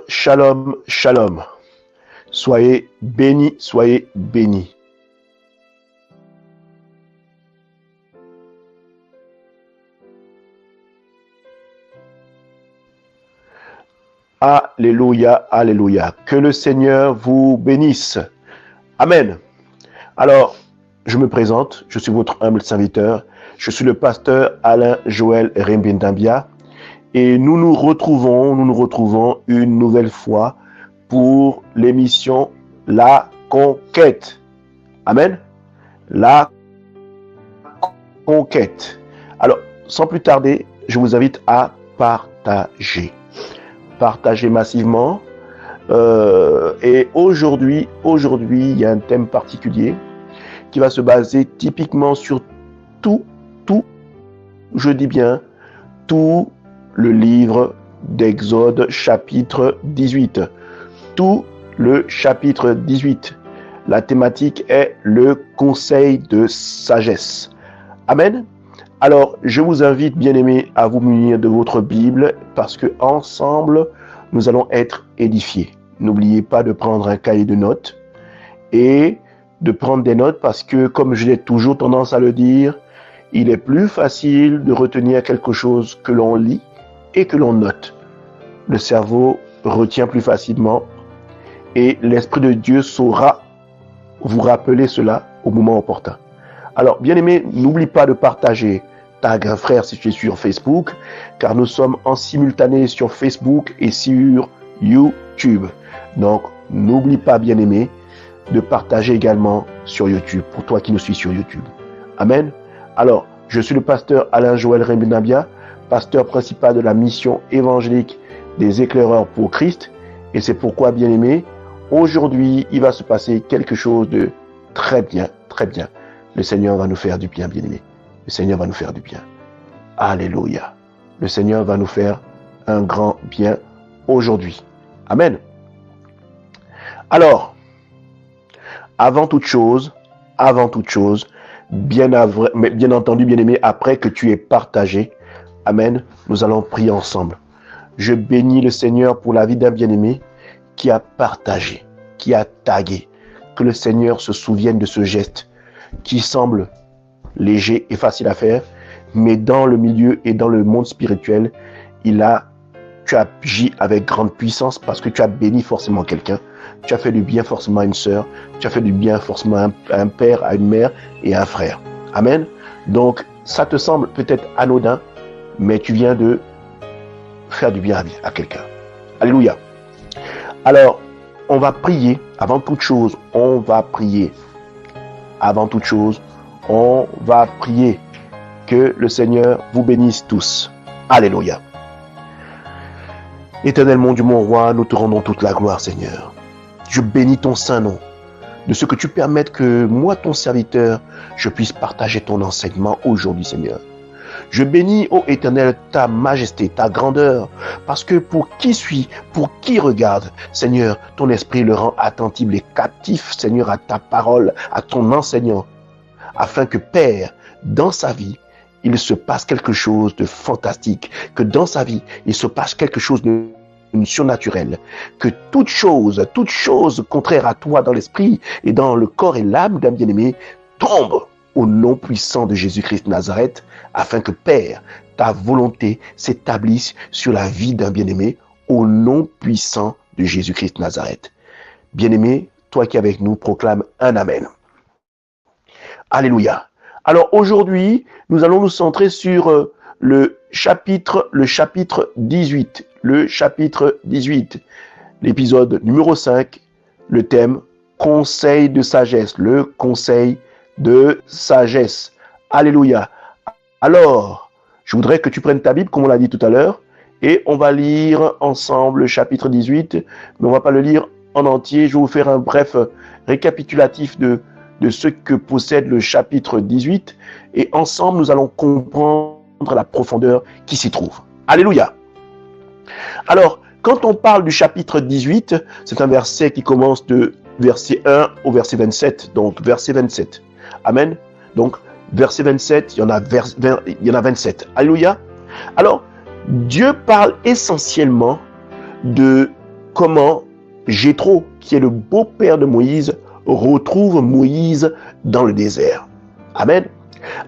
Shalom, shalom. Soyez bénis, soyez bénis. Alléluia, alléluia. Que le Seigneur vous bénisse. Amen. Alors, je me présente, je suis votre humble serviteur. Je suis le pasteur Alain Joël Rembindambia. Et nous nous retrouvons une nouvelle fois pour l'émission La Conquête. Amen. La Conquête. Alors, sans plus tarder, je vous invite à partager. Partager massivement. Et aujourd'hui, il y a un thème particulier qui va se baser typiquement sur tout, je dis bien, tout le livre d'Exode chapitre 18. Tout le chapitre 18. La thématique est le conseil de sagesse. Amen. Alors, je vous invite, bien-aimés, à vous munir de votre Bible parce que ensemble, nous allons être édifiés. N'oubliez pas de prendre un cahier de notes et de prendre des notes parce que, comme j'ai toujours tendance à le dire, il est plus facile de retenir quelque chose que l'on lit et que l'on note. Le cerveau retient plus facilement et l'Esprit de Dieu saura vous rappeler cela au moment opportun. Alors, bien-aimé, n'oublie pas de partager. Tag un frère si tu es sur Facebook, car nous sommes en simultané sur Facebook et sur YouTube. Donc, n'oublie pas, bien-aimé, de partager également sur YouTube, pour toi qui nous suis sur YouTube. Amen. Alors, je suis le pasteur Alain Joël Rembindambia, pasteur principal de la mission évangélique des éclaireurs pour Christ. Et c'est pourquoi, bien-aimé, aujourd'hui, il va se passer quelque chose de très bien, très bien. Le Seigneur va nous faire du bien, bien-aimé. Le Seigneur va nous faire du bien. Alléluia. Le Seigneur va nous faire un grand bien aujourd'hui. Amen. Alors, avant toute chose, bien entendu, bien-aimé, après que tu aies partagé, amen, nous allons prier ensemble. Je bénis le Seigneur pour la vie d'un bien-aimé qui a partagé, qui a tagué. Que le Seigneur se souvienne de ce geste qui semble léger et facile à faire, mais dans le milieu et dans le monde spirituel, tu as agi avec grande puissance parce que tu as béni forcément quelqu'un, tu as fait du bien forcément à une sœur, tu as fait du bien forcément à un père, à une mère et à un frère. Amen. Donc, ça te semble peut-être anodin, mais tu viens de faire du bien à quelqu'un. Alléluia. Alors, on va prier. Avant toute chose, on va prier. Avant toute chose, on va prier. Que le Seigneur vous bénisse tous. Alléluia. Éternel mon Dieu, mon roi, nous te rendons toute la gloire, Seigneur. Je bénis ton saint nom, de ce que tu permettes que moi, ton serviteur, je puisse partager ton enseignement aujourd'hui, Seigneur. Je bénis, ô Éternel, ta majesté, ta grandeur, parce que pour qui suit, pour qui regarde, Seigneur, ton esprit le rend attentif et captif, Seigneur, à ta parole, à ton enseignant, afin que, Père, dans sa vie, il se passe quelque chose de fantastique, que dans sa vie, il se passe quelque chose de surnaturel, que toute chose contraire à toi dans l'esprit et dans le corps et l'âme d'un bien-aimé tombe au nom puissant de Jésus-Christ de Nazareth, afin que, Père, ta volonté s'établisse sur la vie d'un bien-aimé au nom puissant de Jésus-Christ de Nazareth. Bien-aimé, toi qui es avec nous, proclame un Amen. Alléluia. Alors aujourd'hui, nous allons nous centrer sur le chapitre 18. Le chapitre 18, l'épisode numéro 5, le thème conseil de sagesse. Le conseil de sagesse. Alléluia. Alors, je voudrais que tu prennes ta Bible, comme on l'a dit tout à l'heure, et on va lire ensemble le chapitre 18, mais on ne va pas le lire en entier. Je vais vous faire un bref récapitulatif de ce que possède le chapitre 18, et ensemble, nous allons comprendre la profondeur qui s'y trouve. Alléluia. Alors, quand on parle du chapitre 18, c'est un verset qui commence de verset 1 au verset 27, donc verset 27. Amen. Donc, verset 27, il y en a 27. Alléluia. Alors, Dieu parle essentiellement de comment Jéthro, qui est le beau-père de Moïse, retrouve Moïse dans le désert. Amen.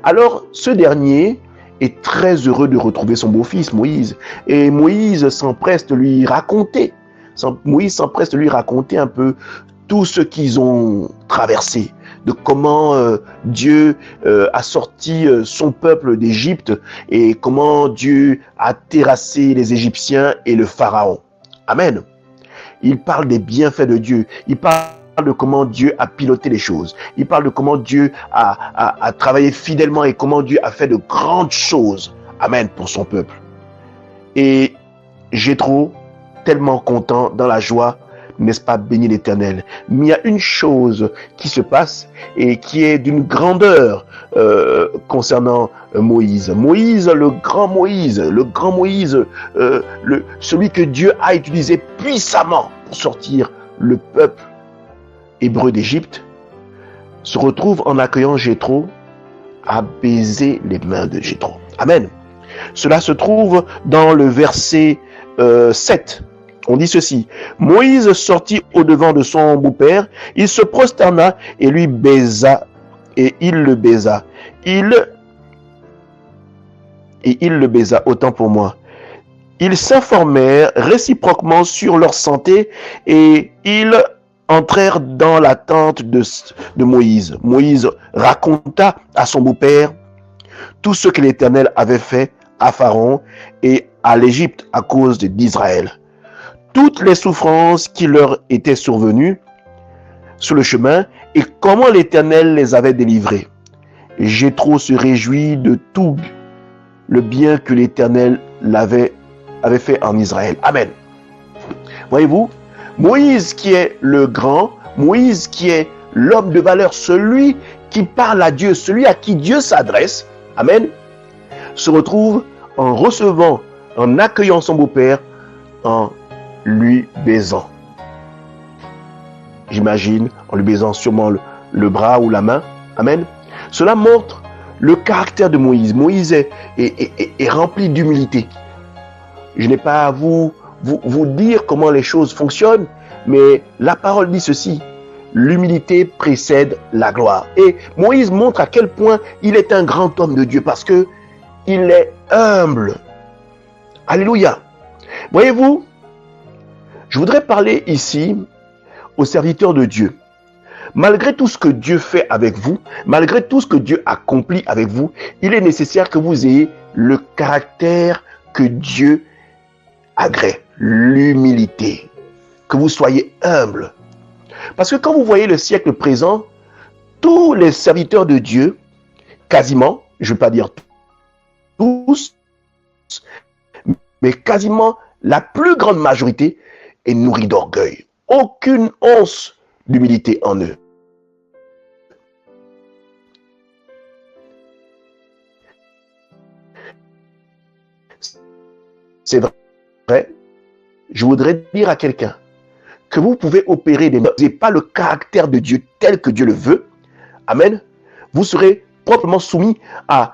Alors, ce dernier est très heureux de retrouver son beau-fils, Moïse. Et Moïse s'empresse de lui raconter. Moïse s'empresse de lui raconter un peu tout ce qu'ils ont traversé, de comment Dieu a sorti son peuple d'Égypte et comment Dieu a terrassé les Égyptiens et le Pharaon. Amen. Il parle des bienfaits de Dieu. Il parle de comment Dieu a piloté les choses. Il parle de comment Dieu a travaillé fidèlement et comment Dieu a fait de grandes choses. Amen, pour son peuple. Et Jéthro, tellement content, dans la joie, n'est-ce pas, béni l'Éternel. Mais il y a une chose qui se passe et qui est d'une grandeur concernant Moïse. Moïse, le grand Moïse, celui que Dieu a utilisé puissamment pour sortir le peuple hébreu d'Égypte, se retrouve en accueillant Jéthro à baiser les mains de Jéthro. Amen. Cela se trouve dans le verset 7. On dit ceci: Moïse sortit au-devant de son beau-père, il se prosterna et lui baisa, et il le baisa. Il le baisa, autant pour moi. Ils s'informèrent réciproquement sur leur santé et ils entrèrent dans la tente de Moïse. Moïse raconta à son beau-père tout ce que l'Éternel avait fait à Pharaon et à l'Égypte à cause d'Israël. Toutes les souffrances qui leur étaient survenues sur le chemin et comment l'Éternel les avait délivrés. Jéthro se réjouit de tout le bien que l'Éternel avait fait en Israël. Amen. Voyez-vous, Moïse qui est le grand, Moïse qui est l'homme de valeur, celui qui parle à Dieu, celui à qui Dieu s'adresse, amen, se retrouve en recevant, en accueillant son beau-père, en lui baisant. J'imagine, en lui baisant sûrement le bras ou la main. Amen. Cela montre le caractère de Moïse. Moïse est rempli d'humilité. Je n'ai pas à vous dire comment les choses fonctionnent, mais la parole dit ceci: l'humilité précède la gloire. Et Moïse montre à quel point il est un grand homme de Dieu parce que il est humble. Alléluia. Voyez-vous, je voudrais parler ici aux serviteurs de Dieu. Malgré tout ce que Dieu fait avec vous, malgré tout ce que Dieu accomplit avec vous, il est nécessaire que vous ayez le caractère que Dieu agrée, l'humilité, que vous soyez humble. Parce que quand vous voyez le siècle présent, tous les serviteurs de Dieu, quasiment, je ne veux pas dire tous, mais quasiment la plus grande majorité est nourrie d'orgueil. Aucune once d'humilité en eux. C'est vrai, je voudrais dire à quelqu'un que vous pouvez opérer des miracles. Vous n'avez pas le caractère de Dieu tel que Dieu le veut. Amen. Vous serez proprement soumis à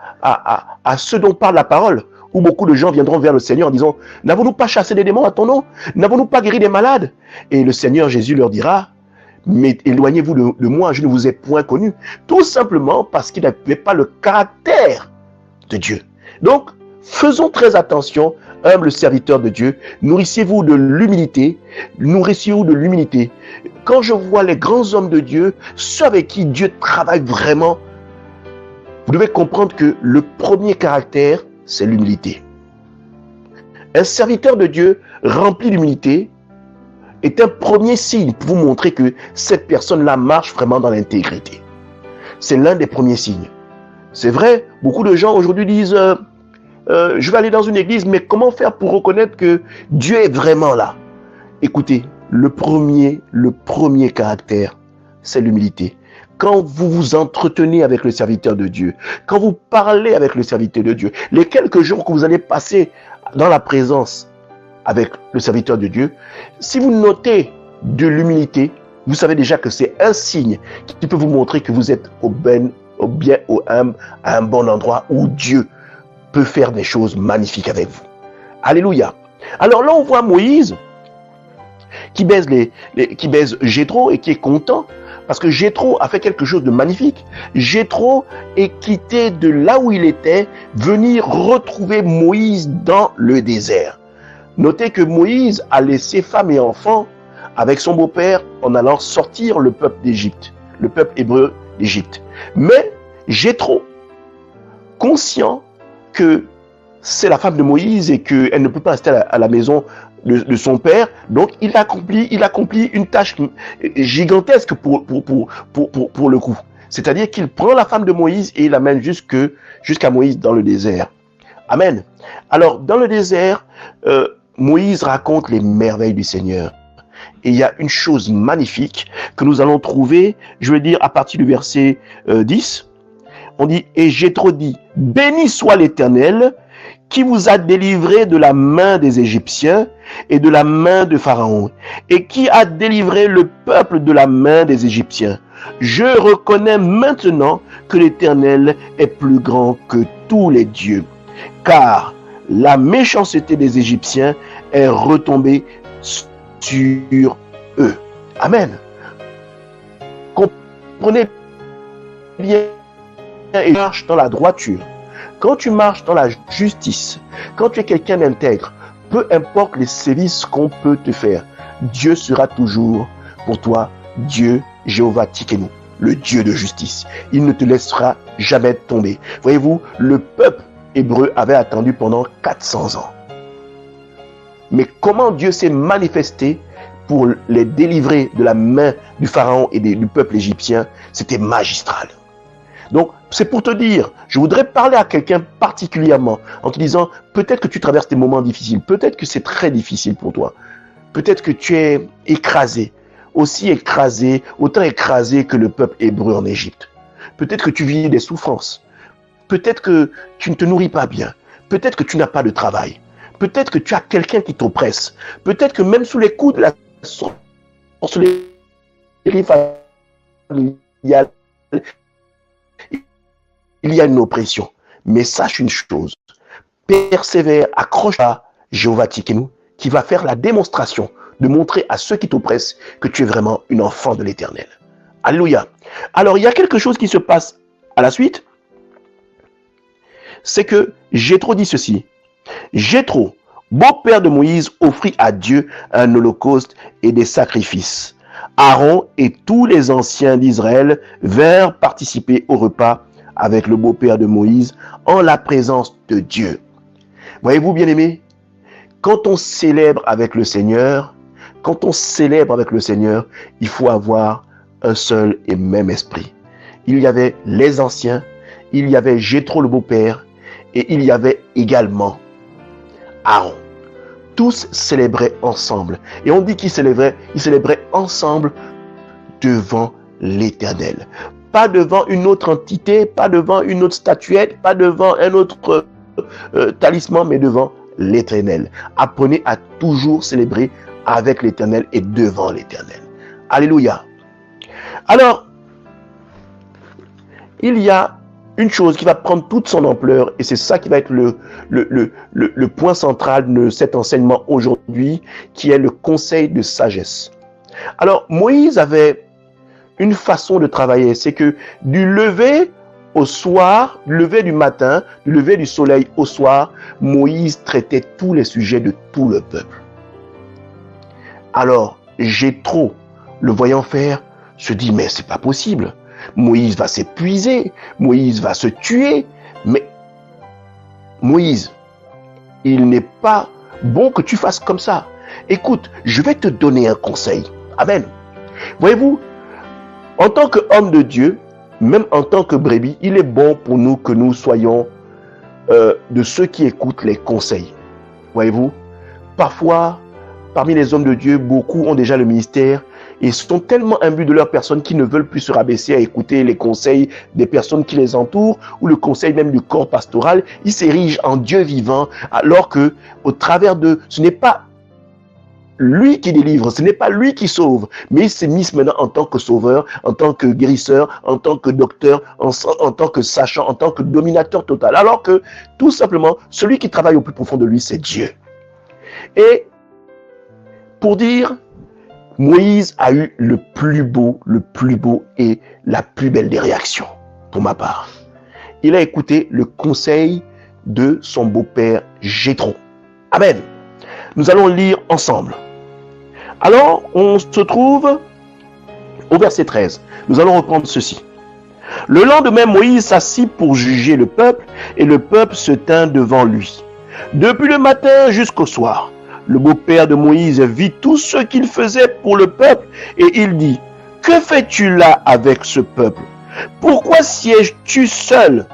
ce dont parle la parole, où beaucoup de gens viendront vers le Seigneur en disant: n'avons-nous pas chassé des démons à ton nom? N'avons-nous pas guéri des malades? Et le Seigneur Jésus leur dira: mais éloignez-vous de moi, je ne vous ai point connu. Tout simplement parce qu'ils n'avaient pas le caractère de Dieu. Donc, faisons très attention, humbles serviteurs de Dieu, nourrissez-vous de l'humilité, nourrissez-vous de l'humilité. Quand je vois les grands hommes de Dieu, ceux avec qui Dieu travaille vraiment, vous devez comprendre que le premier caractère, c'est l'humilité. Un serviteur de Dieu rempli d'humilité est un premier signe pour vous montrer que cette personne-là marche vraiment dans l'intégrité. C'est l'un des premiers signes. C'est vrai, beaucoup de gens aujourd'hui disent je vais aller dans une église, mais comment faire pour reconnaître que Dieu est vraiment là? Écoutez, le premier caractère, c'est l'humilité. Quand vous vous entretenez avec le serviteur de Dieu, quand vous parlez avec le serviteur de Dieu, les quelques jours que vous allez passer dans la présence avec le serviteur de Dieu, si vous notez de l'humilité, vous savez déjà que c'est un signe qui peut vous montrer que vous êtes à un bon endroit où Dieu peut faire des choses magnifiques avec vous. Alléluia. Alors là, on voit Moïse qui baise Jéthro et qui est content parce que Jéthro a fait quelque chose de magnifique. Jéthro est quitté de là où il était, venir retrouver Moïse dans le désert. Notez que Moïse a laissé femme et enfants avec son beau-père en allant sortir le peuple d'Égypte, le peuple hébreu d'Égypte. Mais Jéthro, conscient que c'est la femme de Moïse et qu'elle ne peut pas rester à la maison de son père, donc il accomplit une tâche gigantesque pour le coup. C'est-à-dire qu'il prend la femme de Moïse et il l'amène jusqu'à Moïse dans le désert. Amen. Alors, dans le désert, Moïse raconte les merveilles du Seigneur. Et il y a une chose magnifique que nous allons trouver, je veux dire, à partir du verset 10. On dit, et Jéthro dit, béni soit l'Éternel, qui vous a délivré de la main des Égyptiens et de la main de Pharaon, et qui a délivré le peuple de la main des Égyptiens. Je reconnais maintenant que l'Éternel est plus grand que tous les dieux, car la méchanceté des Égyptiens est retombée sur eux. Amen. Comprenez bien et marche dans la droiture. Quand tu marches dans la justice, quand tu es quelqu'un d'intègre, peu importe les sévices qu'on peut te faire, Dieu sera toujours pour toi, Dieu, Jéhovah Tsidkenu, le Dieu de justice. Il ne te laissera jamais tomber. Voyez-vous, le peuple hébreu avait attendu pendant 400 ans. Mais comment Dieu s'est manifesté pour les délivrer de la main du pharaon et du peuple égyptien, c'était magistral. Donc, c'est pour te dire, je voudrais parler à quelqu'un particulièrement en te disant, peut-être que tu traverses des moments difficiles, peut-être que c'est très difficile pour toi, peut-être que tu es écrasé, autant écrasé que le peuple hébreu en Égypte. Peut-être que tu vis des souffrances, peut-être que tu ne te nourris pas bien, peut-être que tu n'as pas de travail, peut-être que tu as quelqu'un qui t'oppresse, peut-être que même sous les coups de la sorcellerie familiale, il y a une oppression. Mais sache une chose, persévère, accroche à Jéhovah Tsidkenu, qui va faire la démonstration de montrer à ceux qui t'oppressent que tu es vraiment une enfant de l'Éternel. Alléluia. Alors, il y a quelque chose qui se passe à la suite, c'est que Jéthro dit ceci. Jéthro, beau-père de Moïse, offrit à Dieu un holocauste et des sacrifices. Aaron et tous les anciens d'Israël vinrent participer au repas avec le beau-père de Moïse en la présence de Dieu. Voyez-vous, bien-aimés, quand on célèbre avec le Seigneur, il faut avoir un seul et même esprit. Il y avait les anciens, il y avait Jéthro le beau-père et il y avait également Aaron. Tous célébraient ensemble. Et on dit qu'ils célébraient ensemble devant l'Éternel. Pas devant une autre entité, pas devant une autre statuette, pas devant un autre talisman, mais devant l'Éternel. Apprenez à toujours célébrer avec l'Éternel et devant l'Éternel. Alléluia. Alors, il y a une chose qui va prendre toute son ampleur, et c'est ça qui va être le point central de cet enseignement aujourd'hui, qui est le conseil de sagesse. Alors, Moïse avait une façon de travailler, c'est que du lever au soir, du lever du matin, du lever du soleil au soir, Moïse traitait tous les sujets de tout le peuple. Alors, Jéthro, le voyant faire, se dit, mais c'est pas possible. Moïse va s'épuiser, Moïse va se tuer, mais Moïse, il n'est pas bon que tu fasses comme ça. Écoute, je vais te donner un conseil. Amen. Voyez-vous, en tant qu'homme de Dieu, même en tant que brebis, il est bon pour nous que nous soyons de ceux qui écoutent les conseils. Voyez-vous, parfois, parmi les hommes de Dieu, beaucoup ont déjà le ministère et sont tellement imbus de leur personne qu'ils ne veulent plus se rabaisser à écouter les conseils des personnes qui les entourent ou le conseil même du corps pastoral. Ils s'érigent en Dieu vivant alors que, au travers de, ce n'est pas lui qui délivre, ce n'est pas lui qui sauve, mais il s'est mis maintenant en tant que sauveur, en tant que guérisseur, en tant que docteur, en tant que sachant, en tant que dominateur total. Alors que, tout simplement, celui qui travaille au plus profond de lui, c'est Dieu. Et, pour dire, Moïse a eu le plus beau et la plus belle des réactions, pour ma part. Il a écouté le conseil de son beau-père Jéthro. Amen. Nous allons lire ensemble. Alors, on se trouve au verset 13. Nous allons reprendre ceci. Le lendemain, Moïse s'assit pour juger le peuple, et le peuple se tint devant lui. Depuis le matin jusqu'au soir, le beau-père de Moïse vit tout ce qu'il faisait pour le peuple, et il dit, « Que fais-tu là avec ce peuple? Pourquoi sièges-tu seul ?»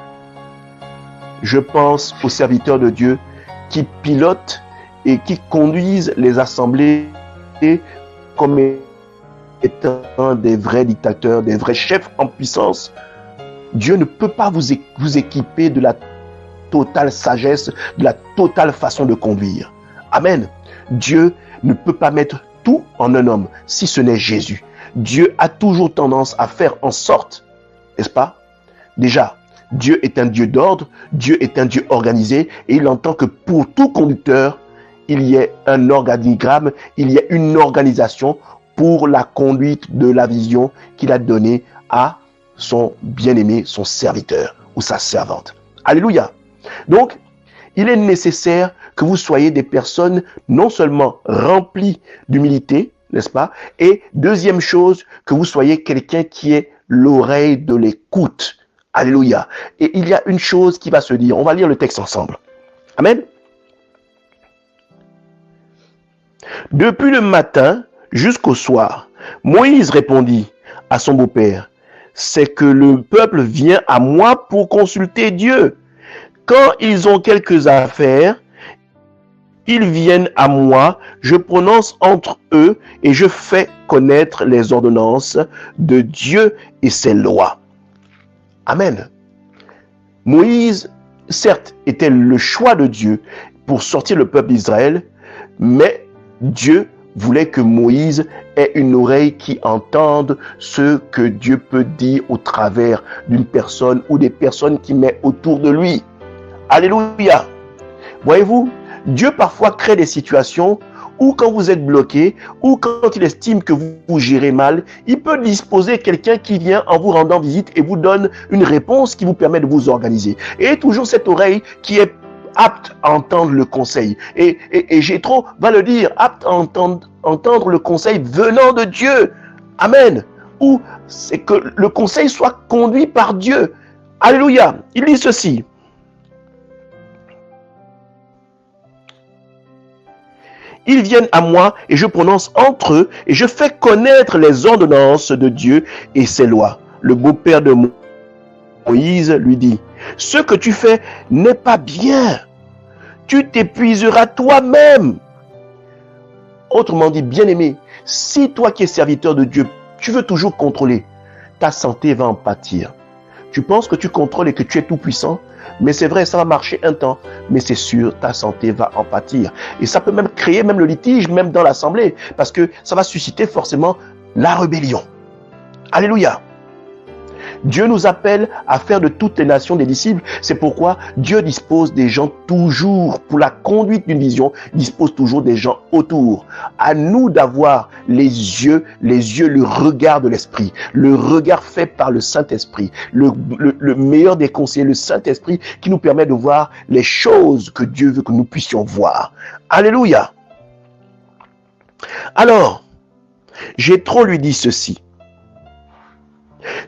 Je pense aux serviteurs de Dieu qui pilotent et qui conduisent les assemblées comme étant des vrais dictateurs, des vrais chefs en puissance. Dieu ne peut pas vous équiper de la totale sagesse, de la totale façon de conduire. Amen. Dieu ne peut pas mettre tout en un homme si ce n'est Jésus. Dieu a toujours tendance à faire en sorte, n'est-ce pas? Déjà, Dieu est un Dieu d'ordre, Dieu est un Dieu organisé et il entend que pour tout conducteur, il y ait un organigramme, il y ait une organisation pour la conduite de la vision qu'il a donnée à son bien-aimé, son serviteur ou sa servante. Alléluia. Donc, il est nécessaire que vous soyez des personnes non seulement remplies d'humilité, n'est-ce pas? Et deuxième chose, que vous soyez quelqu'un qui ait l'oreille de l'écoute. Alléluia. Et il y a une chose qui va se dire. On va lire le texte ensemble. Amen. Depuis le matin jusqu'au soir, Moïse répondit à son beau-père, « C'est que le peuple vient à moi pour consulter Dieu. Quand ils ont quelques affaires, ils viennent à moi, je prononce entre eux et je fais connaître les ordonnances de Dieu et ses lois. » Amen. Moïse, certes, était le choix de Dieu pour sortir le peuple d'Israël, mais Dieu voulait que Moïse ait une oreille qui entende ce que Dieu peut dire au travers d'une personne ou des personnes qu'il met autour de lui. Alléluia. Voyez-vous, Dieu parfois crée des situations où quand vous êtes bloqué, ou quand il estime que vous gérez mal, il peut disposer quelqu'un qui vient en vous rendant visite et vous donne une réponse qui vous permet de vous organiser. Et toujours cette oreille qui est apte à entendre le conseil. Et Jéthro va le dire, apte à entendre le conseil venant de Dieu. Amen. Ou c'est que le conseil soit conduit par Dieu. Alléluia. Il dit ceci. Ils viennent à moi et je prononce entre eux et je fais connaître les ordonnances de Dieu et ses lois. Le beau-père de Moïse lui dit, « Ce que tu fais n'est pas bien. Tu t'épuiseras toi-même. » Autrement dit, bien-aimé, si toi qui es serviteur de Dieu, tu veux toujours contrôler, ta santé va en pâtir. Tu penses que tu contrôles et que tu es tout puissant, mais c'est vrai, ça va marcher un temps, mais c'est sûr, ta santé va en pâtir. Et ça peut même créer même le litige, même dans l'assemblée, parce que ça va susciter forcément la rébellion. Alléluia. Dieu nous appelle à faire de toutes les nations des disciples. C'est pourquoi Dieu dispose des gens toujours, pour la conduite d'une vision, dispose toujours des gens autour. À nous d'avoir les yeux, le regard de l'Esprit, le regard fait par le Saint-Esprit, le meilleur des conseillers, le Saint-Esprit, qui nous permet de voir les choses que Dieu veut que nous puissions voir. Alléluia. Alors, Jéthro lui dit ceci.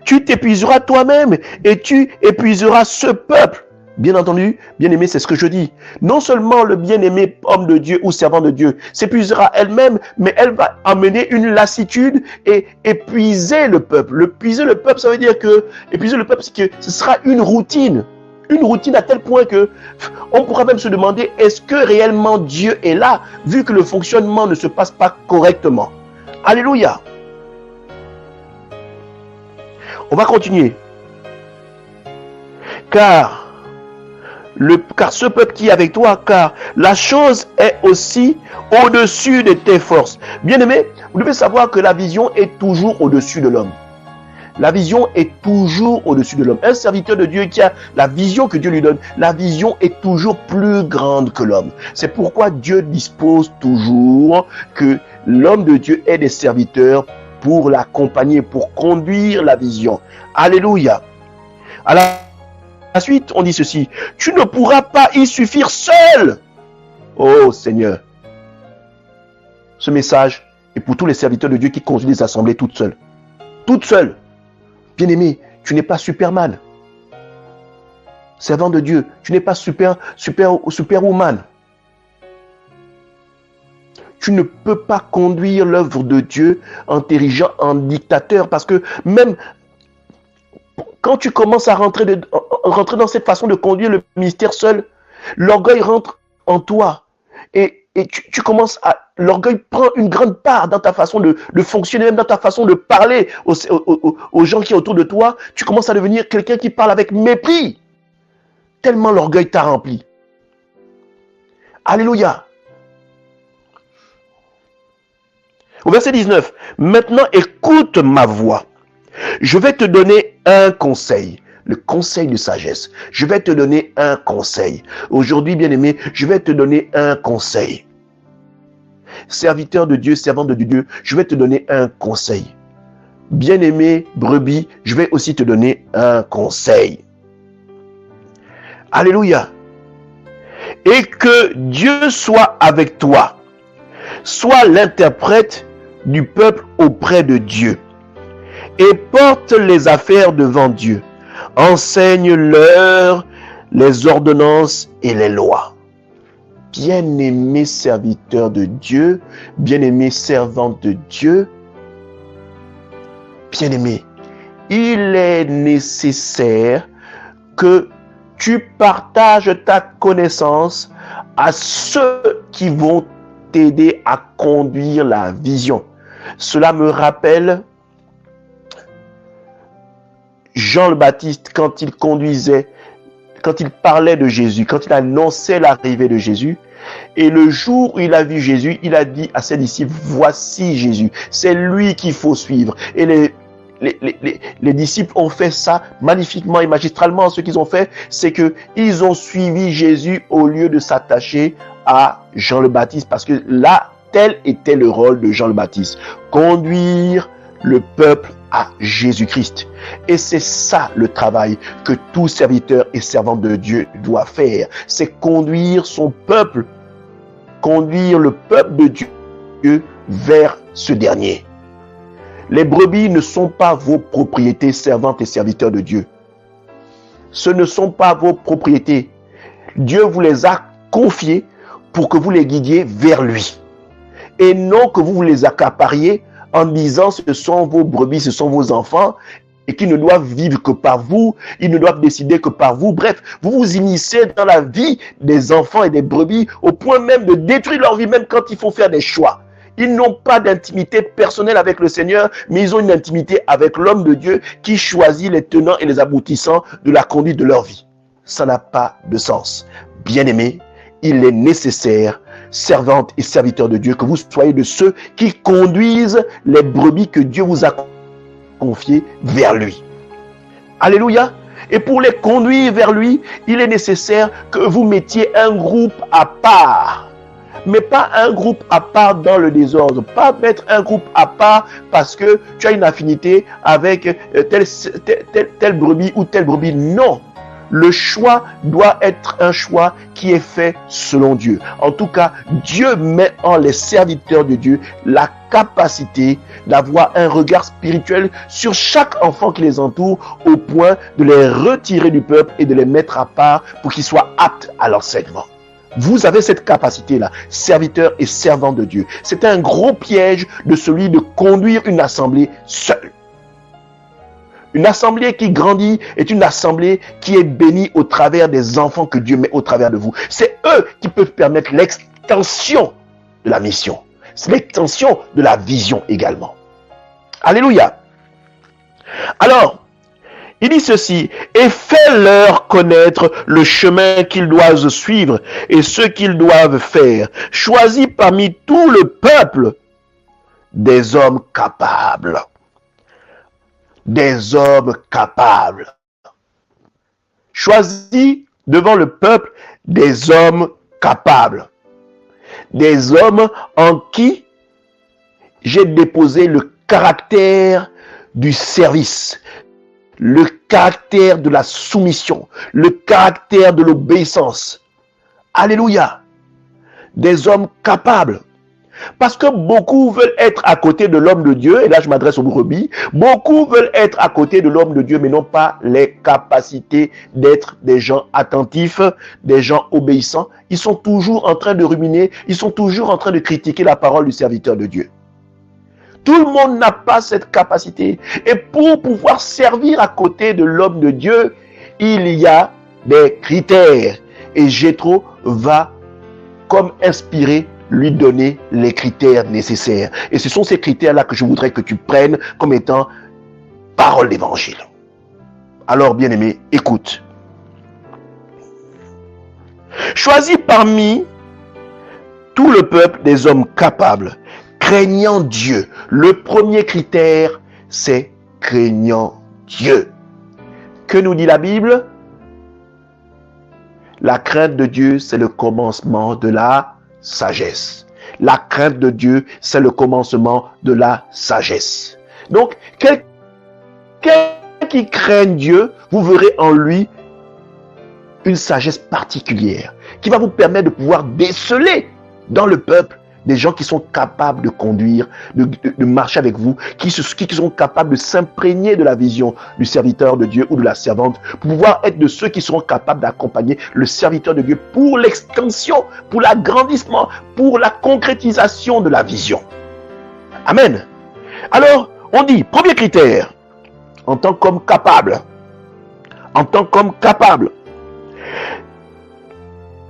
Tu t'épuiseras toi-même et tu épuiseras ce peuple. Bien entendu, bien-aimé, c'est ce que je dis. Non seulement le bien-aimé homme de Dieu ou servant de Dieu s'épuisera elle-même, mais elle va amener une lassitude et épuiser le peuple. Épuiser le peuple, ça veut dire que épuiser le peuple, c'est que ce sera une routine. Une routine à tel point que on pourra même se demander, est-ce que réellement Dieu est là, vu que le fonctionnement ne se passe pas correctement. Alléluia. On va continuer. Car ce peuple qui est avec toi, car la chose est aussi au-dessus de tes forces. Bien-aimé, vous devez savoir que la vision est toujours au-dessus de l'homme. La vision est toujours au-dessus de l'homme. Un serviteur de Dieu qui a la vision que Dieu lui donne, la vision est toujours plus grande que l'homme. C'est pourquoi Dieu dispose toujours que l'homme de Dieu ait des serviteurs pour l'accompagner, pour conduire la vision. Alléluia. À la suite, on dit ceci: tu ne pourras pas y suffire seul. Oh Seigneur. Ce message est pour tous les serviteurs de Dieu qui conduisent les assemblées toutes seules. Toutes seules. Bien-aimé, tu n'es pas Superman. Servant de Dieu, tu n'es pas superwoman. Tu ne peux pas conduire l'œuvre de Dieu en dirigeant, en dictateur, parce que même quand tu commences à rentrer dans cette façon de conduire le ministère seul, l'orgueil rentre en toi. Et tu commences à... L'orgueil prend une grande part dans ta façon de fonctionner, même dans ta façon de parler aux gens qui sont autour de toi. Tu commences à devenir quelqu'un qui parle avec mépris. Tellement l'orgueil t'a rempli. Alléluia. Au verset 19. Maintenant, écoute ma voix. Je vais te donner un conseil. Le conseil de sagesse. Je vais te donner un conseil. Aujourd'hui, bien-aimé, je vais te donner un conseil. Serviteur de Dieu, servante de Dieu, je vais te donner un conseil. Bien-aimé, brebis, je vais aussi te donner un conseil. Alléluia. Et que Dieu soit avec toi. Sois l'interprète du peuple auprès de Dieu. Et porte les affaires devant Dieu. Enseigne-leur les ordonnances et les lois. Bien-aimé serviteur de Dieu, bien-aimé servante de Dieu, bien-aimé, il est nécessaire que tu partages ta connaissance à ceux qui vont t'aider à conduire la vision. Cela me rappelle Jean le Baptiste quand il conduisait, quand il parlait de Jésus, quand il annonçait l'arrivée de Jésus. Et le jour où il a vu Jésus, il a dit à ses disciples, voici Jésus, c'est lui qu'il faut suivre. Et les disciples ont fait ça magnifiquement et magistralement. Ce qu'ils ont fait, c'est qu'ils ont suivi Jésus au lieu de s'attacher à Jean le Baptiste. Parce que là, tel était le rôle de Jean le Baptiste. Conduire le peuple à Jésus-Christ. Et c'est ça le travail que tout serviteur et servant de Dieu doit faire. C'est conduire son peuple, conduire le peuple de Dieu vers ce dernier. Les brebis ne sont pas vos propriétés, servantes et serviteurs de Dieu. Ce ne sont pas vos propriétés. Dieu vous les a confiées pour que vous les guidiez vers lui. Et non que vous les accapariez en disant ce sont vos brebis, ce sont vos enfants, et qu'ils ne doivent vivre que par vous, ils ne doivent décider que par vous. Bref, vous vous immiscez dans la vie des enfants et des brebis au point même de détruire leur vie, même quand il faut faire des choix. Ils n'ont pas d'intimité personnelle avec le Seigneur, mais ils ont une intimité avec l'homme de Dieu qui choisit les tenants et les aboutissants de la conduite de leur vie. Ça n'a pas de sens. Bien-aimés, il est nécessaire, servantes et serviteurs de Dieu, que vous soyez de ceux qui conduisent les brebis que Dieu vous a confiées vers lui. Alléluia. Et pour les conduire vers lui, il est nécessaire que vous mettiez un groupe à part. Mais pas un groupe à part dans le désordre. Pas mettre un groupe à part parce que tu as une affinité avec telle brebis ou telle brebis. Non. Le choix doit être un choix qui est fait selon Dieu. En tout cas, Dieu met en les serviteurs de Dieu la capacité d'avoir un regard spirituel sur chaque enfant qui les entoure au point de les retirer du peuple et de les mettre à part pour qu'ils soient aptes à l'enseignement. Vous avez cette capacité-là, serviteurs et servants de Dieu. C'est un gros piège de celui de conduire une assemblée seule. Une assemblée qui grandit est une assemblée qui est bénie au travers des enfants que Dieu met au travers de vous. C'est eux qui peuvent permettre l'extension de la mission. C'est l'extension de la vision également. Alléluia. Alors, il dit ceci, et fais-leur connaître le chemin qu'ils doivent suivre et ce qu'ils doivent faire. Choisis parmi tout le peuple des hommes capables. des hommes capables. Choisis devant le peuple des hommes capables. Des hommes en qui j'ai déposé le caractère du service, le caractère de la soumission, le caractère de l'obéissance. Alléluia. Des hommes capables. Parce que beaucoup veulent être à côté de l'homme de Dieu, et là je m'adresse aux brebis, beaucoup veulent être à côté de l'homme de Dieu, mais n'ont pas les capacités d'être des gens attentifs, des gens obéissants. Ils sont toujours en train de ruminer, ils sont toujours en train de critiquer la parole du serviteur de Dieu. Tout le monde n'a pas cette capacité. Et pour pouvoir servir à côté de l'homme de Dieu, il y a des critères. Et Jéthro va, comme inspiré, lui donner les critères nécessaires. Et ce sont ces critères-là que je voudrais que tu prennes comme étant parole d'évangile. Alors, bien-aimé, écoute. Choisis parmi tout le peuple des hommes capables, craignant Dieu. Le premier critère, c'est craignant Dieu. Que nous dit la Bible? La crainte de Dieu, c'est le commencement de la sagesse. La crainte de Dieu, c'est le commencement de la sagesse. Donc, quelqu'un qui craint Dieu, vous verrez en lui une sagesse particulière qui va vous permettre de pouvoir déceler dans le peuple des gens qui sont capables de conduire, de marcher avec vous, qui sont capables de s'imprégner de la vision du serviteur de Dieu ou de la servante, pour pouvoir être de ceux qui seront capables d'accompagner le serviteur de Dieu pour l'extension, pour l'agrandissement, pour la concrétisation de la vision. Amen. Alors, on dit, premier critère, en tant qu'homme capable,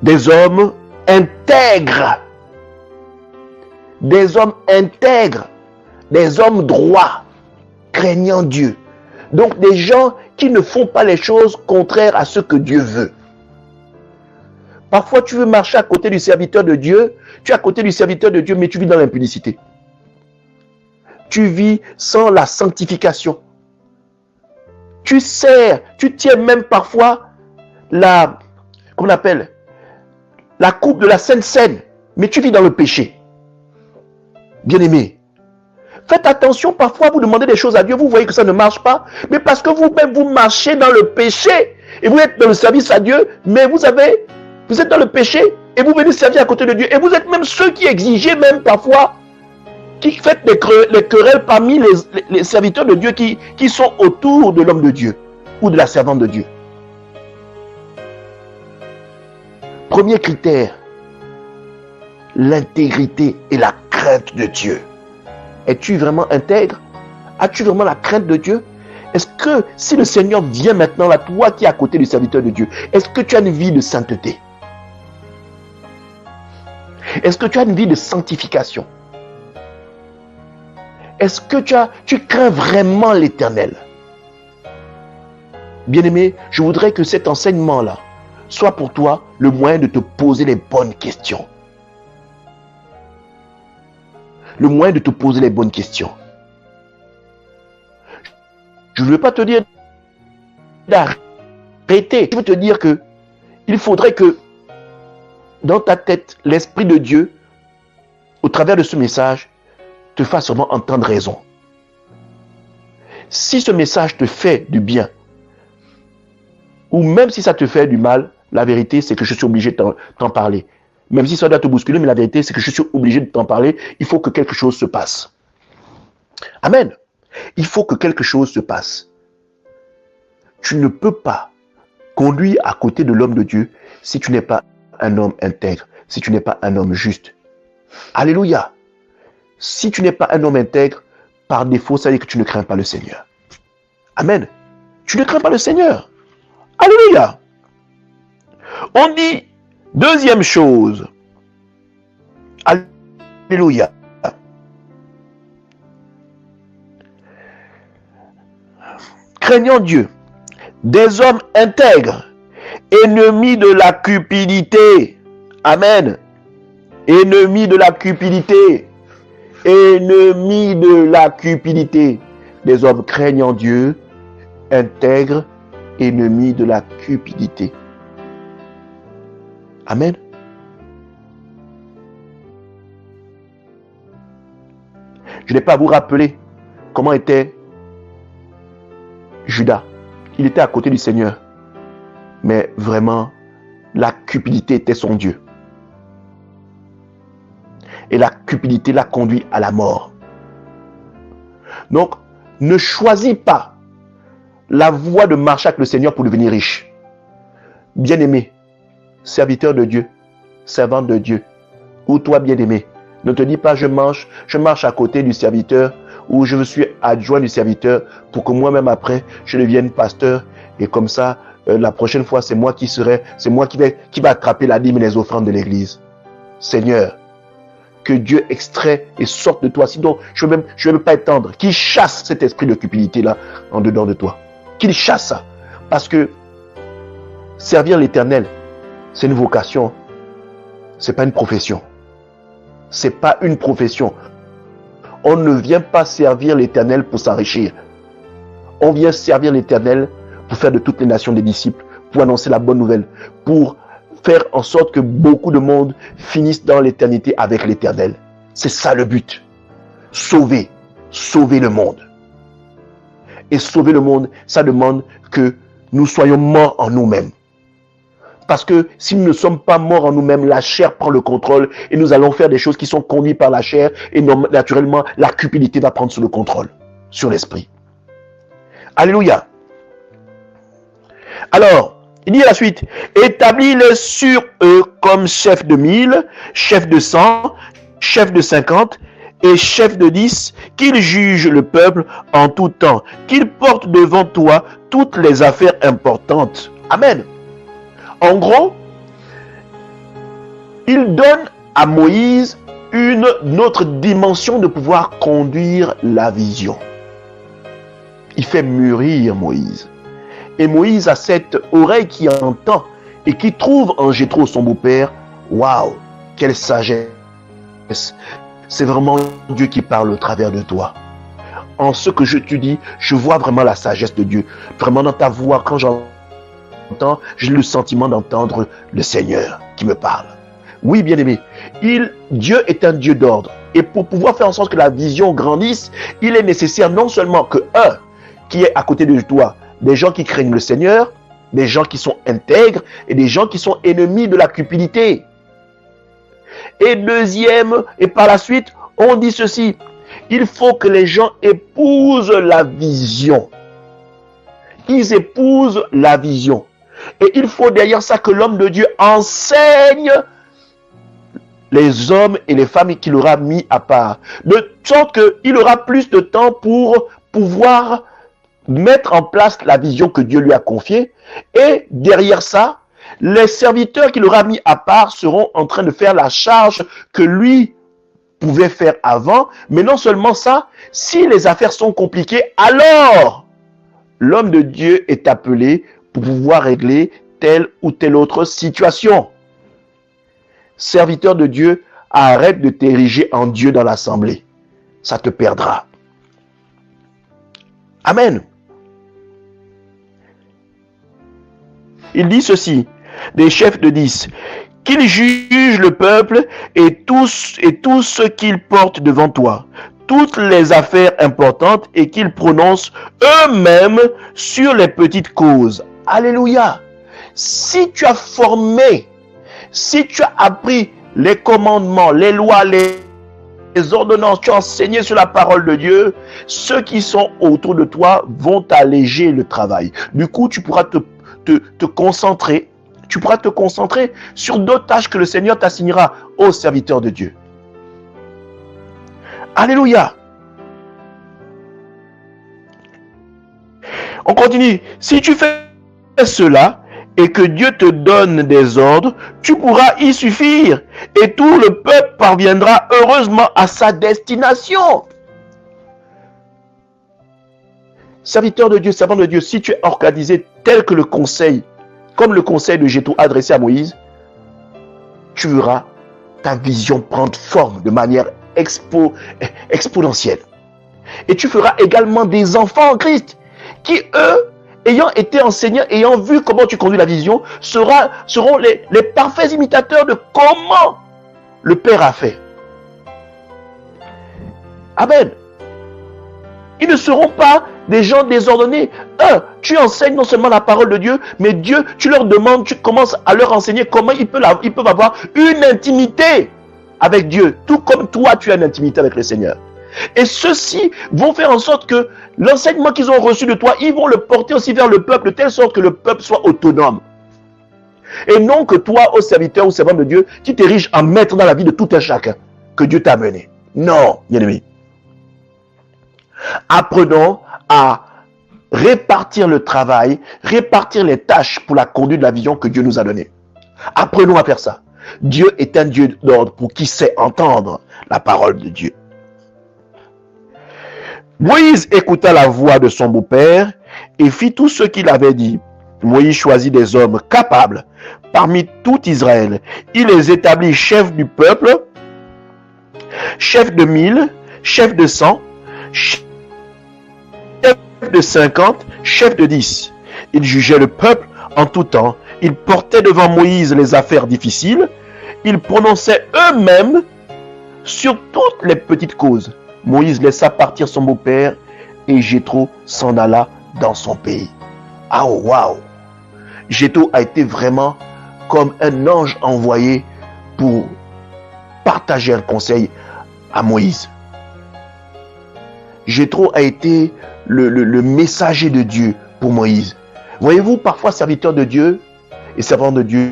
des hommes intègres, des hommes droits, craignant Dieu. Donc des gens qui ne font pas les choses contraires à ce que Dieu veut. Parfois tu veux marcher à côté du serviteur de Dieu, tu es à côté du serviteur de Dieu, mais tu vis dans l'impudicité. Tu vis sans la sanctification. Tu tiens même parfois la coupe de la Sainte Seine, mais tu vis dans le péché. Bien-aimés, faites attention, parfois vous demandez des choses à Dieu, vous voyez que ça ne marche pas, mais parce que vous-même vous marchez dans le péché, et vous êtes dans le service à Dieu, mais vous êtes dans le péché, et vous venez servir à côté de Dieu, et vous êtes même ceux qui exigez même parfois, qui faites les querelles parmi les serviteurs de Dieu qui sont autour de l'homme de Dieu, ou de la servante de Dieu. Premier critère, l'intégrité et la crainte de Dieu. Es-tu vraiment intègre? As-tu vraiment la crainte de Dieu? Est-ce que si le Seigneur vient maintenant là, toi qui es à côté du serviteur de Dieu, est-ce que tu as une vie de sainteté? Est-ce que tu as une vie de sanctification? Est-ce que tu crains vraiment l'Éternel? Bien-aimé, je voudrais que cet enseignement-là soit pour toi le moyen de te poser les bonnes questions. Le moyen de te poser les bonnes questions. Je ne veux pas te dire d'arrêter. Je veux te dire que il faudrait que dans ta tête, l'Esprit de Dieu, au travers de ce message, te fasse vraiment entendre raison. Si ce message te fait du bien, ou même si ça te fait du mal, la vérité, c'est que je suis obligé de t'en parler. Même si ça doit te bousculer, mais la vérité, c'est que je suis obligé de t'en parler. Il faut que quelque chose se passe. Amen. Il faut que quelque chose se passe. Tu ne peux pas conduire à côté de l'homme de Dieu si tu n'es pas un homme intègre, si tu n'es pas un homme juste. Alléluia. Si tu n'es pas un homme intègre, par défaut, ça veut dire que tu ne crains pas le Seigneur. Amen. Tu ne crains pas le Seigneur. Alléluia. On dit, deuxième chose. Alléluia. Craignant Dieu, des hommes intègres, ennemis de la cupidité. Amen. Ennemis de la cupidité. Ennemis de la cupidité. des hommes craignant Dieu, intègres, ennemis de la cupidité. Amen. Je n'ai pas à vous rappeler comment était Judas. Il était à côté du Seigneur. Mais vraiment, la cupidité était son Dieu. Et la cupidité l'a conduit à la mort. Donc, ne choisis pas la voie de marcher avec le Seigneur pour devenir riche. Bien-aimé, serviteur de Dieu, servante de Dieu, ou toi bien-aimé, ne te dis pas je marche à côté du serviteur ou je suis adjoint du serviteur pour que moi-même après je devienne pasteur et comme ça la prochaine fois c'est moi qui va attraper la dîme et les offrandes de l'église. Seigneur, que Dieu extrait et sorte de toi. Sinon, je ne vais même pas être tendre. Qu'il chasse cet esprit de cupidité là en dedans de toi. Qu'il chasse ça. Parce que servir l'Éternel, c'est une vocation. C'est pas une profession. C'est pas une profession. On ne vient pas servir l'Éternel pour s'enrichir. On vient servir l'Éternel pour faire de toutes les nations des disciples, pour annoncer la bonne nouvelle, pour faire en sorte que beaucoup de monde finissent dans l'éternité avec l'Éternel. C'est ça le but. Sauver le monde. Et sauver le monde, ça demande que nous soyons morts en nous-mêmes. Parce que si nous ne sommes pas morts en nous-mêmes, la chair prend le contrôle et nous allons faire des choses qui sont conduites par la chair et naturellement, la cupidité va prendre sur le contrôle, sur l'esprit. Alléluia. Alors, il dit à la suite, établis-les sur eux comme chef de 1000, chef de 100, chef de 50 et chef de 10, qu'ils jugent le peuple en tout temps, qu'ils portent devant toi toutes les affaires importantes. Amen. En gros, il donne à Moïse une autre dimension de pouvoir conduire la vision. Il fait mûrir Moïse. Et Moïse a cette oreille qui entend et qui trouve en Jéthro son beau-père. Waouh, quelle sagesse. C'est vraiment Dieu qui parle au travers de toi. En ce que je te dis, je vois vraiment la sagesse de Dieu. Vraiment dans ta voix, quand j'entends, j'ai le sentiment d'entendre le Seigneur qui me parle. Oui, bien-aimé, Dieu est un Dieu d'ordre. Et pour pouvoir faire en sorte que la vision grandisse, il est nécessaire non seulement que qui est à côté de toi, des gens qui craignent le Seigneur, des gens qui sont intègres et des gens qui sont ennemis de la cupidité. Et deuxième, et par la suite, on dit ceci, il faut que les gens épousent la vision. Ils épousent la vision. Et il faut derrière ça que l'homme de Dieu enseigne les hommes et les femmes qu'il aura mis à part. De sorte qu'il aura plus de temps pour pouvoir mettre en place la vision que Dieu lui a confiée. Et derrière ça, les serviteurs qu'il aura mis à part seront en train de faire la charge que lui pouvait faire avant. Mais non seulement ça, si les affaires sont compliquées, alors l'homme de Dieu est appelé pour pouvoir régler telle ou telle autre situation. Serviteur de Dieu, arrête de t'ériger en Dieu dans l'assemblée. Ça te perdra. Amen. Il dit ceci, des chefs de 10, qu'ils jugent le peuple et tout ce qu'ils portent devant toi, toutes les affaires importantes et qu'ils prononcent eux-mêmes sur les petites causes. Alléluia. Si tu as formé, si tu as appris les commandements, les lois, les ordonnances, tu as enseigné sur la parole de Dieu, ceux qui sont autour de toi vont t'alléger le travail. Du coup, tu pourras te concentrer. Tu pourras te concentrer sur d'autres tâches que le Seigneur t'assignera aux serviteurs de Dieu. Alléluia. On continue. Si tu fais cela et que Dieu te donne des ordres, tu pourras y suffire et tout le peuple parviendra heureusement à sa destination. Serviteur de Dieu, servant de Dieu, si tu es organisé tel que le conseil, comme le conseil de Jéthro adressé à Moïse, tu verras ta vision prendre forme de manière exponentielle. Et tu feras également des enfants en Christ, qui eux, ayant été enseignants, ayant vu comment tu conduis la vision, seront les parfaits imitateurs de comment le Père a fait. Amen. Ils ne seront pas des gens désordonnés. Tu enseignes non seulement la parole de Dieu, mais Dieu, tu leur demandes, tu commences à leur enseigner comment ils peuvent avoir une intimité avec Dieu, tout comme toi, tu as une intimité avec le Seigneur. Et ceux-ci vont faire en sorte que l'enseignement qu'ils ont reçu de toi, ils vont le porter aussi vers le peuple, de telle sorte que le peuple soit autonome. Et non que toi, ô serviteur ou servant de Dieu, tu t'ériges en maître dans la vie de tout un chacun que Dieu t'a mené. Non, bien-aimé. Apprenons à répartir le travail, répartir les tâches pour la conduite de la vision que Dieu nous a donnée. Apprenons à faire ça. Dieu est un Dieu d'ordre pour qui sait entendre la parole de Dieu. Moïse écouta la voix de son beau-père et fit tout ce qu'il avait dit. Moïse choisit des hommes capables parmi tout Israël. Il les établit chefs du peuple, chefs de 1000, chefs de 100, chefs de 50, chefs de 10. Il jugeait le peuple en tout temps. Il portait devant Moïse les affaires difficiles. Ils prononçaient eux-mêmes sur toutes les petites causes. Moïse laissa partir son beau-père et Jéthro s'en alla dans son pays. Ah, waouh! Jéthro a été vraiment comme un ange envoyé pour partager un conseil à Moïse. Jéthro a été le messager de Dieu pour Moïse. Voyez-vous, parfois, serviteurs de Dieu et servants de Dieu,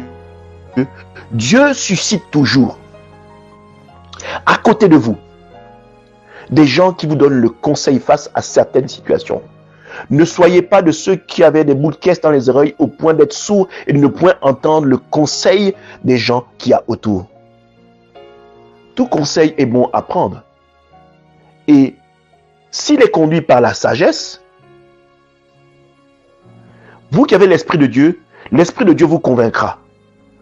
Dieu suscite toujours à côté de vous des gens qui vous donnent le conseil face à certaines situations. Ne soyez pas de ceux qui avaient des bouts de caisse dans les oreilles au point d'être sourds et de ne point entendre le conseil des gens qui y a autour. Tout conseil est bon à prendre. Et s'il est conduit par la sagesse, vous qui avez l'Esprit de Dieu vous convaincra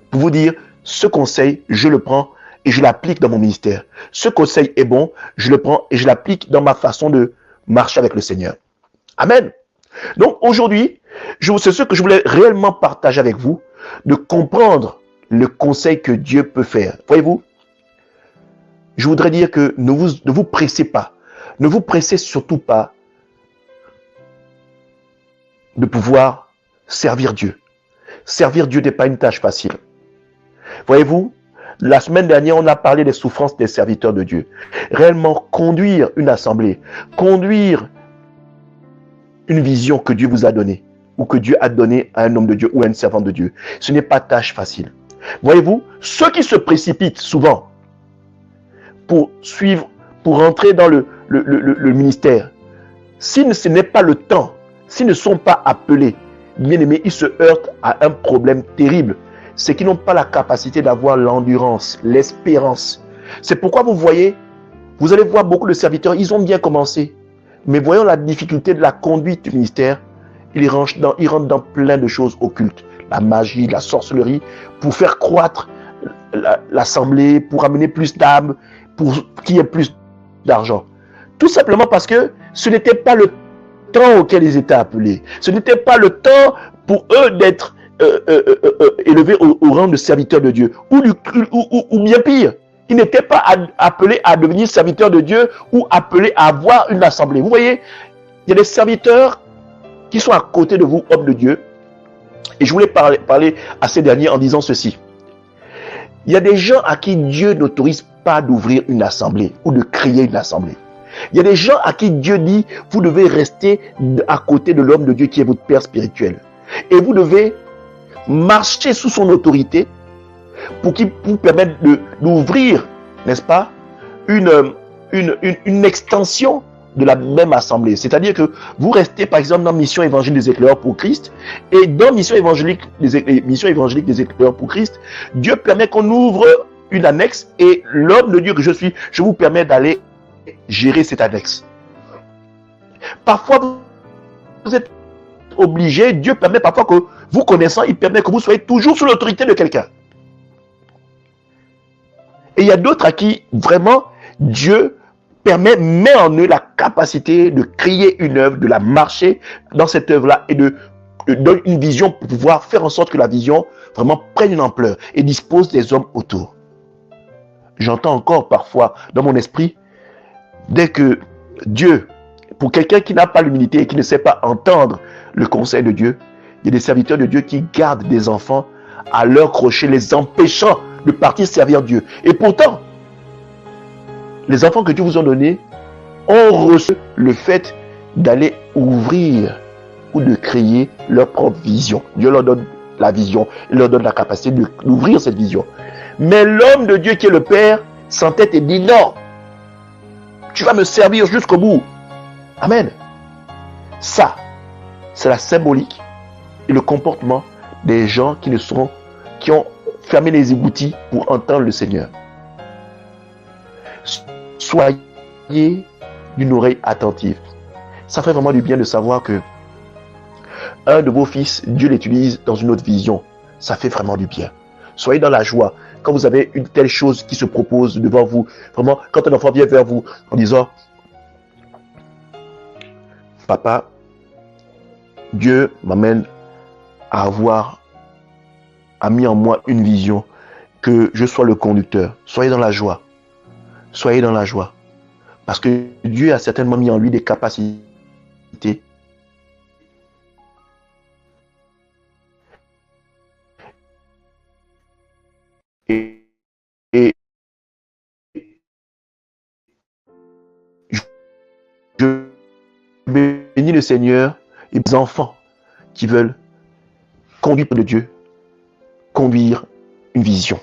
pour vous dire, ce conseil, je le prends et je l'applique dans mon ministère. Ce conseil est bon, je le prends et je l'applique dans ma façon de marcher avec le Seigneur. Amen. Donc aujourd'hui, c'est ce que je voulais réellement partager avec vous, de comprendre le conseil que Dieu peut faire. Voyez-vous, je voudrais dire que ne vous pressez pas, ne vous pressez surtout pas de pouvoir servir Dieu. Servir Dieu n'est pas une tâche facile. Voyez-vous, la semaine dernière, on a parlé des souffrances des serviteurs de Dieu. Réellement, conduire une assemblée, conduire une vision que Dieu vous a donnée, ou que Dieu a donnée à un homme de Dieu ou à un servant de Dieu, ce n'est pas tâche facile. Voyez-vous, ceux qui se précipitent souvent pour suivre, pour entrer dans le ministère, si ce n'est pas le temps, s'ils ne sont pas appelés, bien aimés, ils se heurtent à un problème terrible. C'est qu'ils n'ont pas la capacité d'avoir l'endurance, l'espérance. C'est pourquoi vous voyez, vous allez voir beaucoup de serviteurs, ils ont bien commencé. Mais voyons la difficulté de la conduite du ministère, ils rentrent dans plein de choses occultes. La magie, la sorcellerie, pour faire croître l'assemblée, pour amener plus d'âmes, pour qu'il y ait plus d'argent. Tout simplement parce que ce n'était pas le temps auquel ils étaient appelés. Ce n'était pas le temps pour eux d'être élevés au rang de serviteurs de Dieu. Ou bien pire, ils n'étaient pas appelés à devenir serviteurs de Dieu ou appelés à avoir une assemblée. Vous voyez, il y a des serviteurs qui sont à côté de vous, hommes de Dieu. Et je voulais parler à ces derniers en disant ceci. Il y a des gens à qui Dieu n'autorise pas d'ouvrir une assemblée ou de créer une assemblée. Il y a des gens à qui Dieu dit, vous devez rester à côté de l'homme de Dieu qui est votre père spirituel. Et vous devez marcher sous son autorité pour qu'il vous permette d'ouvrir, n'est-ce pas, une extension de la même assemblée. C'est-à-dire que vous restez par exemple dans Mission évangélique des éclaireurs pour Christ, et dans Mission évangélique des éclaireurs pour Christ, Dieu permet qu'on ouvre une annexe et l'homme de Dieu que je suis, je vous permets d'aller gérer cette annexe. Parfois, vous êtes obligé, Dieu permet parfois que vous connaissant, il permet que vous soyez toujours sous l'autorité de quelqu'un. Et il y a d'autres à qui vraiment Dieu met en eux la capacité de créer une œuvre, de la marcher dans cette œuvre-là et de donne une vision pour pouvoir faire en sorte que la vision vraiment prenne une ampleur et dispose des hommes autour. J'entends encore parfois dans mon esprit, dès que Dieu, pour quelqu'un qui n'a pas l'humilité et qui ne sait pas entendre le conseil de Dieu, il y a des serviteurs de Dieu qui gardent des enfants à leur crochet, les empêchant de partir servir Dieu. Et pourtant, les enfants que Dieu vous a donnés ont reçu le fait d'aller ouvrir ou de créer leur propre vision. Dieu leur donne la vision, il leur donne la capacité d'ouvrir cette vision. Mais l'homme de Dieu qui est le Père s'entête et dit non, tu vas me servir jusqu'au bout. Amen. Ça, c'est la symbolique et le comportement des gens qui ont fermé les égouttis pour entendre le Seigneur. Soyez d'une oreille attentive. Ça fait vraiment du bien de savoir que un de vos fils, Dieu l'utilise dans une autre vision. Ça fait vraiment du bien. Soyez dans la joie. Quand vous avez une telle chose qui se propose devant vous, vraiment, quand un enfant vient vers vous en disant, papa, Dieu m'amène à a mis en moi une vision, que je sois le conducteur. Soyez dans la joie. Soyez dans la joie. Parce que Dieu a certainement mis en lui des capacités. Et je bénis le Seigneur et les enfants qui veulent conduire de Dieu, conduire une vision.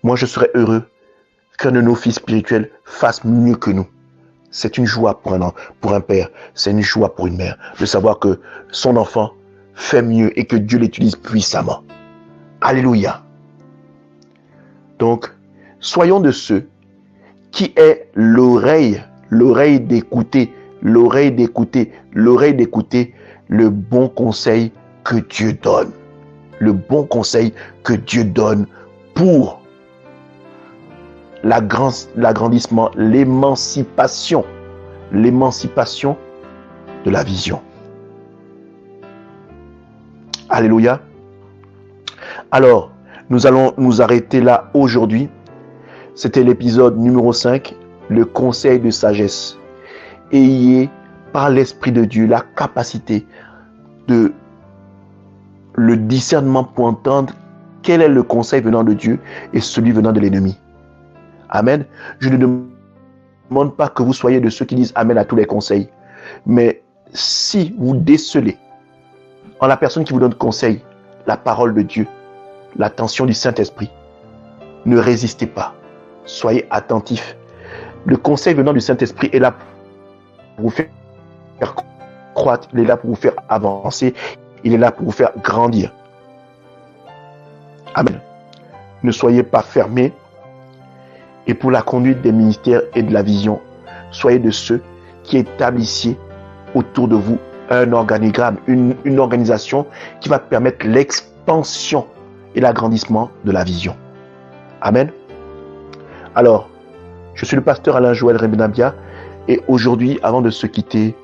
Moi, je serais heureux qu'un de nos fils spirituels fasse mieux que nous. C'est une joie pour un père, c'est une joie pour une mère de savoir que son enfant fait mieux et que Dieu l'utilise puissamment. Alléluia. Donc, soyons de ceux qui aient l'oreille d'écouter le bon conseil que Dieu donne. Le bon conseil que Dieu donne pour l'agrandissement, l'émancipation de la vision. Alléluia. Alors, nous allons nous arrêter là aujourd'hui. C'était l'épisode numéro 5, le conseil de sagesse. Ayez par l'Esprit de Dieu la capacité de le discernement pour entendre quel est le conseil venant de Dieu et celui venant de l'ennemi. Amen. Je ne demande pas que vous soyez de ceux qui disent Amen à tous les conseils. Mais si vous décelez en la personne qui vous donne conseil, la parole de Dieu, l'attention du Saint-Esprit, ne résistez pas. Soyez attentifs. Le conseil venant du Saint-Esprit est là pour vous faire croître, il est là pour vous faire avancer, il est là pour vous faire grandir. Amen. Ne soyez pas fermés. Et pour la conduite des ministères et de la vision, soyez de ceux qui établissent autour de vous un organigramme, une organisation qui va permettre l'expansion et l'agrandissement de la vision. Amen. Alors, je suis le pasteur Alain Joël Rebenabia et aujourd'hui, avant de se quitter,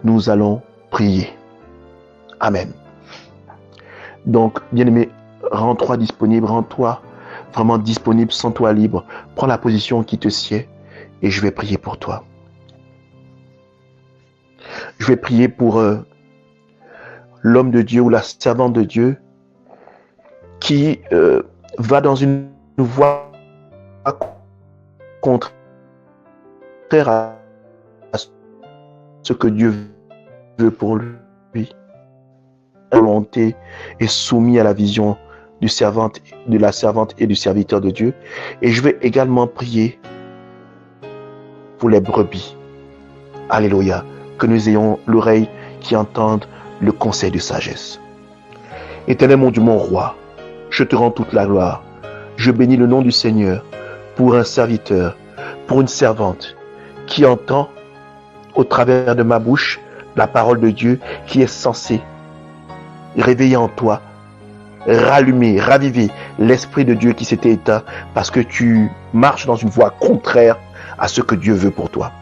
nous allons prier. Amen. Donc, bien-aimé, rends-toi disponible, rends-toi vraiment disponible, sens-toi libre. Prends la position qui te sied et je vais prier pour toi. Je vais prier pour l'homme de Dieu ou la servante de Dieu qui va dans une voie contraire à ce que Dieu veut pour lui. La volonté est soumise à la vision de la servante et du serviteur de Dieu. Et je vais également prier pour les brebis. Alléluia. Que nous ayons l'oreille qui entende le conseil de sagesse. Éternel mon Dieu, mon roi, je te rends toute la gloire. Je bénis le nom du Seigneur pour un serviteur, pour une servante qui entend au travers de ma bouche la parole de Dieu qui est censée réveiller en toi, rallumer, raviver l'Esprit de Dieu qui s'était éteint parce que tu marches dans une voie contraire à ce que Dieu veut pour toi.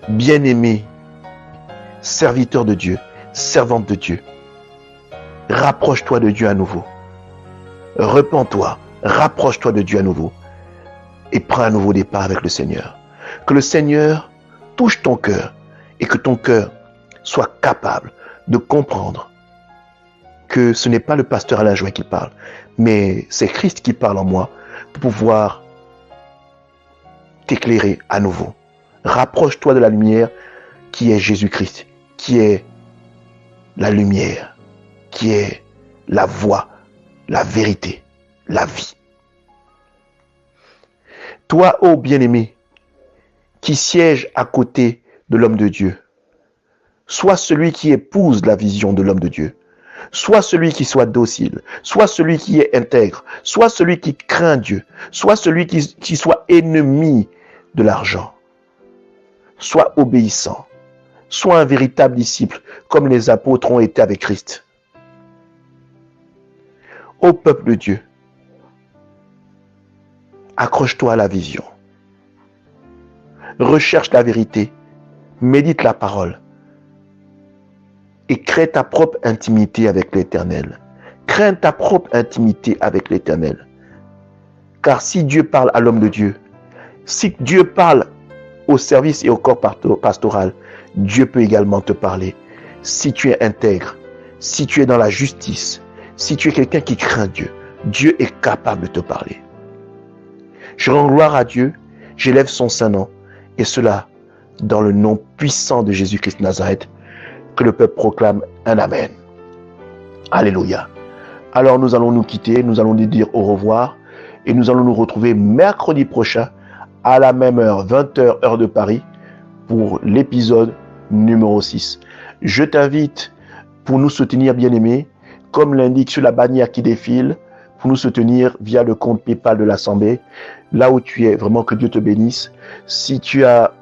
Bien-aimé, serviteur de Dieu, servante de Dieu, rapproche-toi de Dieu à nouveau. Repens-toi, rapproche-toi de Dieu à nouveau et prends un nouveau départ avec le Seigneur. Que le Seigneur touche ton cœur et que ton cœur soit capable de comprendre que ce n'est pas le pasteur Alain Join qui parle, mais c'est Christ qui parle en moi pour pouvoir t'éclairer à nouveau. Rapproche-toi de la lumière qui est Jésus-Christ, qui est la lumière, qui est la voie, la vérité, la vie. Toi, ô bien-aimé, qui siège à côté de l'homme de Dieu, sois celui qui épouse la vision de l'homme de Dieu. Sois celui qui soit docile, sois celui qui est intègre, sois celui qui craint Dieu, sois celui qui soit ennemi de l'argent. Sois obéissant, sois un véritable disciple comme les apôtres ont été avec Christ. Ô peuple de Dieu, accroche-toi à la vision. Recherche la vérité, médite la parole et crée ta propre intimité avec l'Éternel. Crée ta propre intimité avec l'Éternel. Car si Dieu parle à l'homme de Dieu, si Dieu parle au service et au corps pastoral, Dieu peut également te parler. Si tu es intègre, si tu es dans la justice, si tu es quelqu'un qui craint Dieu, Dieu est capable de te parler. Je rends gloire à Dieu, j'élève son saint nom, et cela dans le nom puissant de Jésus-Christ de Nazareth, que le peuple proclame un Amen. Alléluia. Alors nous allons nous quitter, nous allons nous dire au revoir, et nous allons nous retrouver mercredi prochain, à la même heure, 20h, heure de Paris, pour l'épisode numéro 6. Je t'invite pour nous soutenir, bien-aimés, comme l'indique sur la bannière qui défile, pour nous soutenir via le compte PayPal de l'Assemblée, là où tu es, vraiment que Dieu te bénisse. Si tu as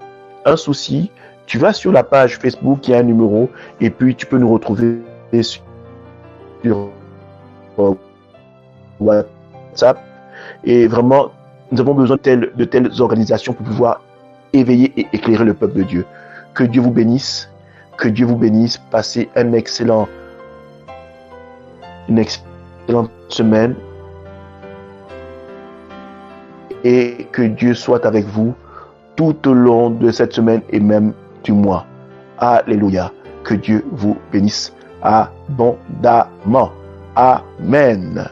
un souci, tu vas sur la page Facebook, il y a un numéro, et puis tu peux nous retrouver sur WhatsApp. Et vraiment, nous avons besoin de telles organisations pour pouvoir éveiller et éclairer le peuple de Dieu. Que Dieu vous bénisse. Que Dieu vous bénisse. Passez une excellente semaine. Et que Dieu soit avec vous tout au long de cette semaine et même du mois. Alléluia. Que Dieu vous bénisse abondamment. Amen.